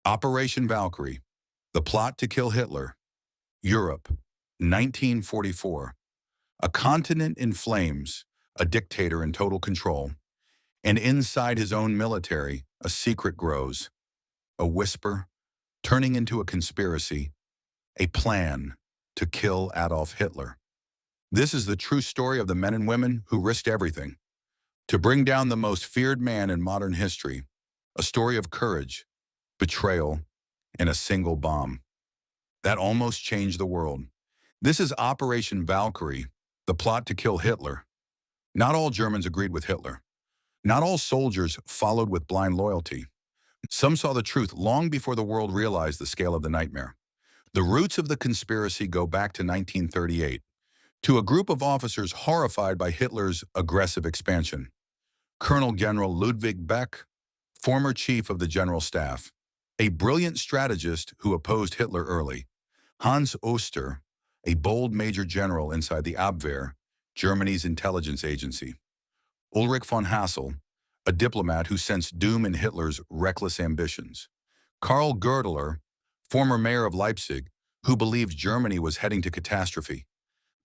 Operation Valkyrie, the plot to kill Hitler, Europe, 1944. A continent in flames, a dictator in total control, and inside his own military, a secret grows, a whisper, turning into a conspiracy, a plan to kill Adolf Hitler. This is the true story of the men and women who risked everything to bring down the most feared man in modern history, a story of courage, betrayal, and a single bomb that almost changed the world. This is Operation Valkyrie, the plot to kill Hitler. Not all Germans agreed with Hitler. Not all soldiers followed with blind loyalty. Some saw the truth long before the world realized the scale of the nightmare. The roots of the conspiracy go back to 1938, to a group of officers horrified by Hitler's aggressive expansion. Colonel General Ludwig Beck, former chief of the General Staff, a brilliant strategist who opposed Hitler early. Hans Oster, a bold major general inside the Abwehr, Germany's intelligence agency. Ulrich von Hassel, a diplomat who sensed doom in Hitler's reckless ambitions. Karl Goerdeler, former mayor of Leipzig, who believed Germany was heading to catastrophe.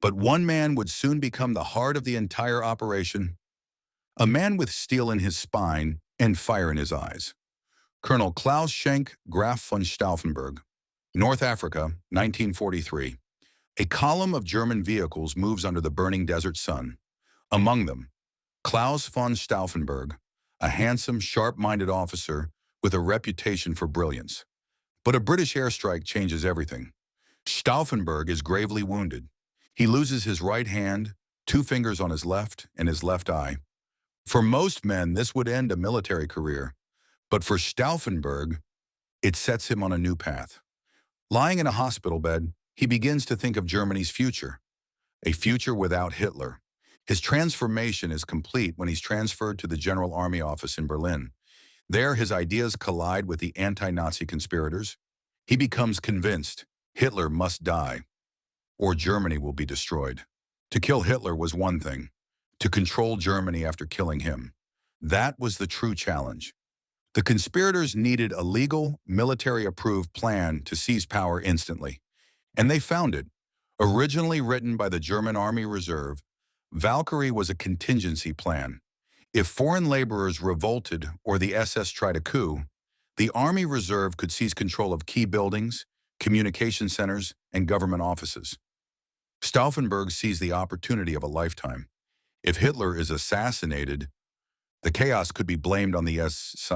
But one man would soon become the heart of the entire operation, a man with steel in his spine and fire in his eyes. Colonel Klaus Schenk Graf von Stauffenberg, North Africa, 1943. A column of German vehicles moves under the burning desert sun. Among them, Klaus von Stauffenberg, a handsome, sharp-minded officer with a reputation for brilliance. But a British airstrike changes everything. Stauffenberg is gravely wounded. He loses his right hand, 2 fingers on his left, and his left eye. For most men, this would end a military career. But for Stauffenberg, it sets him on a new path. Lying in a hospital bed, he begins to think of Germany's future, a future without Hitler. His transformation is complete when he's transferred to the General Army Office in Berlin. There, his ideas collide with the anti-Nazi conspirators. He becomes convinced Hitler must die, or Germany will be destroyed. To kill Hitler was one thing. To control Germany after killing him, that was the true challenge. The conspirators needed a legal, military-approved plan to seize power instantly. And they found it. Originally written by the German Army Reserve, Valkyrie was a contingency plan. If foreign laborers revolted or the SS tried a coup, the Army Reserve could seize control of key buildings, communication centers, and government offices. Stauffenberg sees the opportunity of a lifetime. If Hitler is assassinated, the chaos could be blamed on the SS.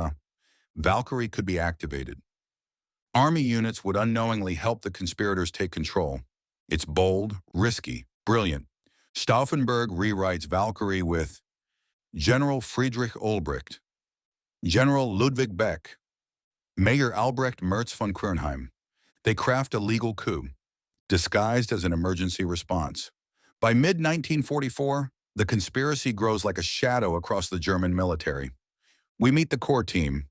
Valkyrie could be activated. Army units would unknowingly help the conspirators take control. It's bold, risky, brilliant. Stauffenberg rewrites Valkyrie with General Friedrich Ulbricht, General Ludwig Beck, Mayor Albrecht Merz von Kernheim. They craft a legal coup, disguised as an emergency response. By mid-1944, the conspiracy grows like a shadow across the German military. We meet the core team,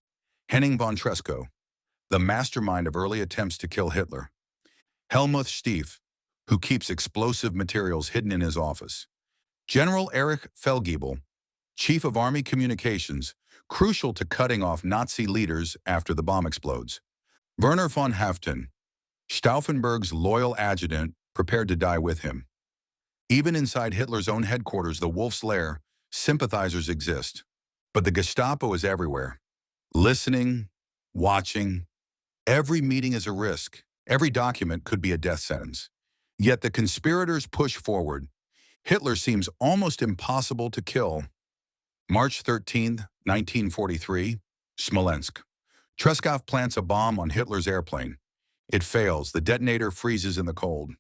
Henning von Treschow, the mastermind of early attempts to kill Hitler. Helmuth Stief, who keeps explosive materials hidden in his office. General Erich Feldgiebel, Chief of Army Communications, crucial to cutting off Nazi leaders after the bomb explodes. Werner von Haaften, Stauffenberg's loyal adjutant, prepared to die with him. Even inside Hitler's own headquarters, the Wolf's Lair, sympathizers exist. But the Gestapo is everywhere. Listening, watching. Every meeting is a risk. Every document could be a death sentence. Yet the conspirators push forward. Hitler seems almost impossible to kill. March 13, 1943, Smolensk. Treschow plants a bomb on Hitler's airplane. It fails. The detonator freezes in the cold.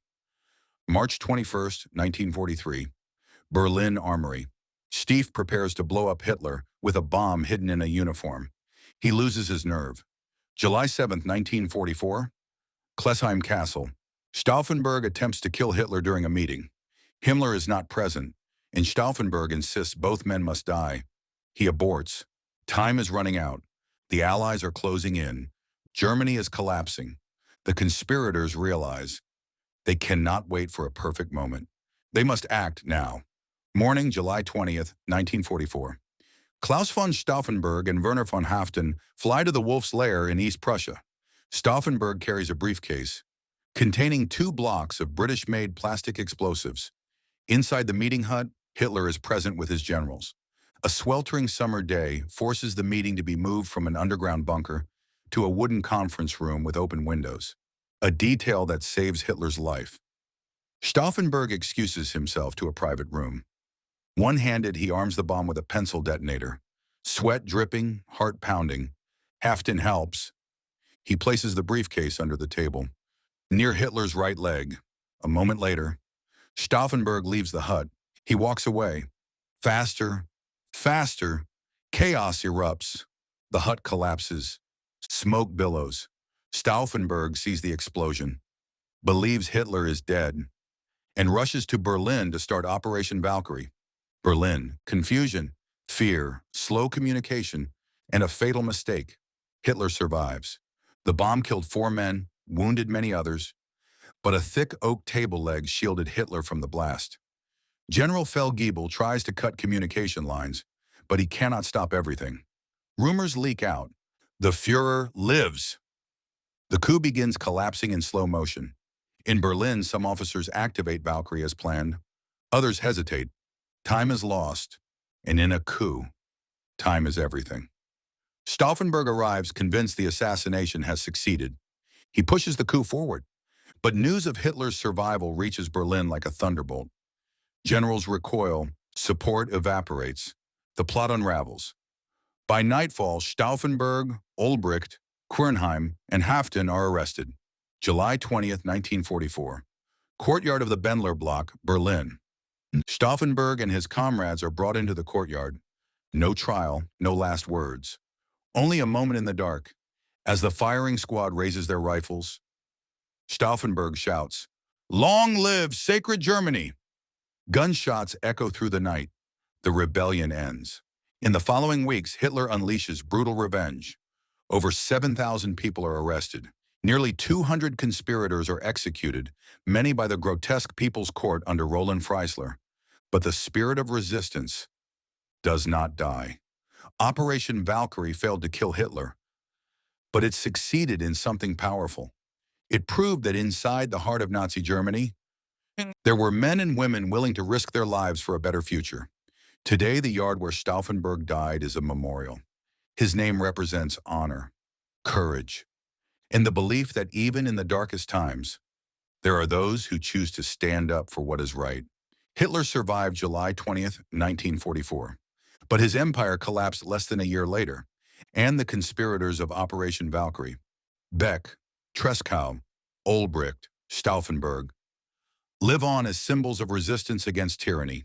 March 21, 1943, Berlin Armory. Stief prepares to blow up Hitler with a bomb hidden in a uniform. He loses his nerve. July 7, 1944, Klesheim Castle. Stauffenberg attempts to kill Hitler during a meeting. Himmler is not present, and Stauffenberg insists both men must die. He aborts. Time is running out. The Allies are closing in. Germany is collapsing. The conspirators realize they cannot wait for a perfect moment. They must act now. Morning, July 20th, 1944. Klaus von Stauffenberg and Werner von Haaften fly to the Wolf's Lair in East Prussia. Stauffenberg carries a briefcase containing 2 blocks of British-made plastic explosives. Inside the meeting hut, Hitler is present with his generals. A sweltering summer day forces the meeting to be moved from an underground bunker to a wooden conference room with open windows, a detail that saves Hitler's life. Stauffenberg excuses himself to a private room. One-handed, he arms the bomb with a pencil detonator. Sweat dripping, heart pounding. Haften helps. He places the briefcase under the table, near Hitler's right leg. A moment later, Stauffenberg leaves the hut. He walks away. Faster, faster. Chaos erupts. The hut collapses. Smoke billows. Stauffenberg sees the explosion, believes Hitler is dead, and rushes to Berlin to start Operation Valkyrie. Berlin, confusion, fear, slow communication, and a fatal mistake. Hitler survives. The bomb killed 4 men, wounded many others, but a thick oak table leg shielded Hitler from the blast. General Feldgiebel tries to cut communication lines, but he cannot stop everything. Rumors leak out. The Führer lives. The coup begins collapsing in slow motion. In Berlin, some officers activate Valkyrie as planned. Others hesitate. Time is lost, and in a coup, time is everything. Stauffenberg arrives convinced the assassination has succeeded. He pushes the coup forward, but news of Hitler's survival reaches Berlin like a thunderbolt. Generals recoil, support evaporates, the plot unravels. By nightfall, Stauffenberg, Ulbricht, Quernheim, and Haften are arrested. July 20th, 1944. Courtyard of the Bendler Block, Berlin. Stauffenberg and his comrades are brought into the courtyard. No trial, no last words. Only a moment in the dark. As the firing squad raises their rifles, Stauffenberg shouts, "Long live sacred Germany!" Gunshots echo through the night. The rebellion ends. In the following weeks, Hitler unleashes brutal revenge. Over 7,000 people are arrested. Nearly 200 conspirators are executed, many by the grotesque People's Court under Roland Freisler. But the spirit of resistance does not die. Operation Valkyrie failed to kill Hitler, but it succeeded in something powerful. It proved that inside the heart of Nazi Germany, there were men and women willing to risk their lives for a better future. Today, the yard where Stauffenberg died is a memorial. His name represents honor, courage, and the belief that even in the darkest times, there are those who choose to stand up for what is right. Hitler survived July 20th, 1944, but his empire collapsed less than a year later, and the conspirators of Operation Valkyrie, Beck, Treschow, Ulbricht, Stauffenberg, live on as symbols of resistance against tyranny.